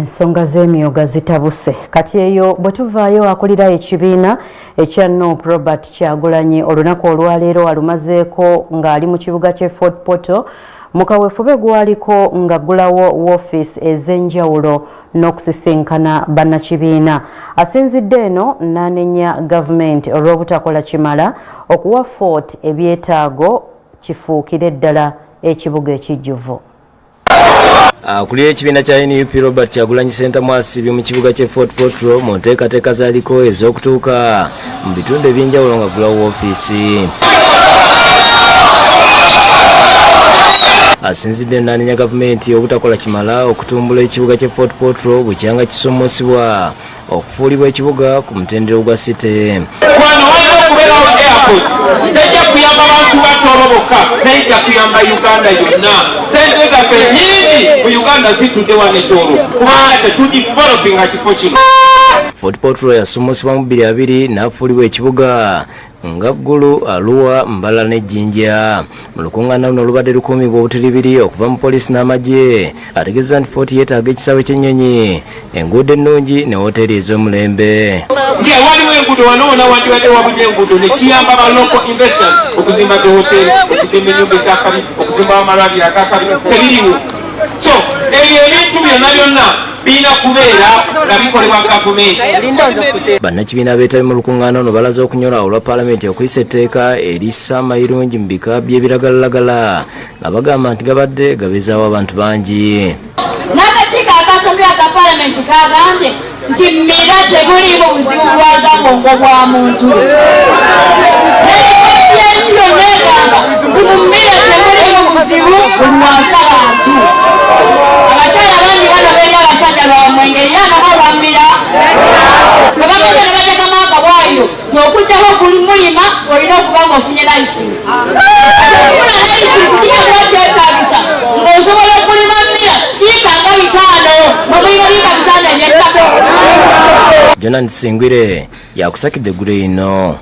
Ensonga z'emyoga zitabuse kati eyo bwe tuvaayo akulira ekibiina ekya NOP Robert Kyagulanyi olunaku olwaleero alumazeeko ng'ali mu kibuga ky'e Fort Portal mu kaweefube gwaliko ng'aggulawo Woofiisi ez'enjawulo n'okusisinkana bannakibiina. Asinzidde eno n'anenya gavumenti olw'obutakola kimala okuwa Fort ebyetaago kifuukire ddala ekibuga ekijjuvu. Akulira ekibiina kya NUP Robert Kyagulanyi Center mwasibye mu kibuga ky'e Fort Portal mu nteekateeka zaaliko ez'okutuuka mu bitundu eby'enjawulo ng'aggulawo Woofiisi. Asinzidde n'anenya gavumenti obutakola kimala okutumbula ekibuga ky'e Fort Portal bukyanga kisomosebwa okufuulibwa ekibuga ku mutendera gwa site. Wano walina okubeerawo airport tejja kuyamba bantu batoloboka naye ejja kuyamba Uganda yonna. Sente zaffe nnyingi mu Uganda zitudde wano etoolo kubanga tetudi developinga kifo kino. Fort Portal yasomosebwa mu 2020 n'afuulibwa ekibuga nga Ggulu, Arua, Mbala ne Jinja. Mu lukuŋŋaana luno olubadde lukuumibwa obutiribiri okuva mu poliisi n'amagye ategeeza nti Fort yeetaaga ekisaawe ky'ennyonyi, enguudo ennungi ne woteeri ez'omulembe. Waliwo enguudo wano wonna wandibadde wabulya enguudo ne kiyamba ba local investors okuzimba hoteeri, okuzimba ennyumba ez'akabi, okuzimba amalwaliro ag'akabi tebiriwo. So ebyo ebintu byonna birina kubeera nga bikolebwa gavumenti. Bannakibiina beetabye mu lukuŋŋaana luno balaze okunyola olwa paalamenti okuyisa etteeka erissa amayirungi mu bika by'ebiragalalagala nga bagamba nti gabadde gabeezaawo abantu bangi. N'akakiiko akasomye aka paalamenti kagambye nti mmira tebuliimu buzibu bwaza bwongo bwa muntu. N'eripooti y'ensi yonna egamba nti mu mmira tebuliimu buzibu bulwaza bantu. Abakyala bangi bano beeri abasajja bawamwengeri anabo bwammira nga bamaze ne bateekamu akabwayo gy'okujjako okulimulima olina okuba ng'ofunye layisinsi. Okufuna layisinsi kijja kuba kyetaagisa ng'osobola okulima mmira biika nga 5 n'omulima biika 5 eby'ettaka. Jonan Singwire yakusakidde eggulu eno.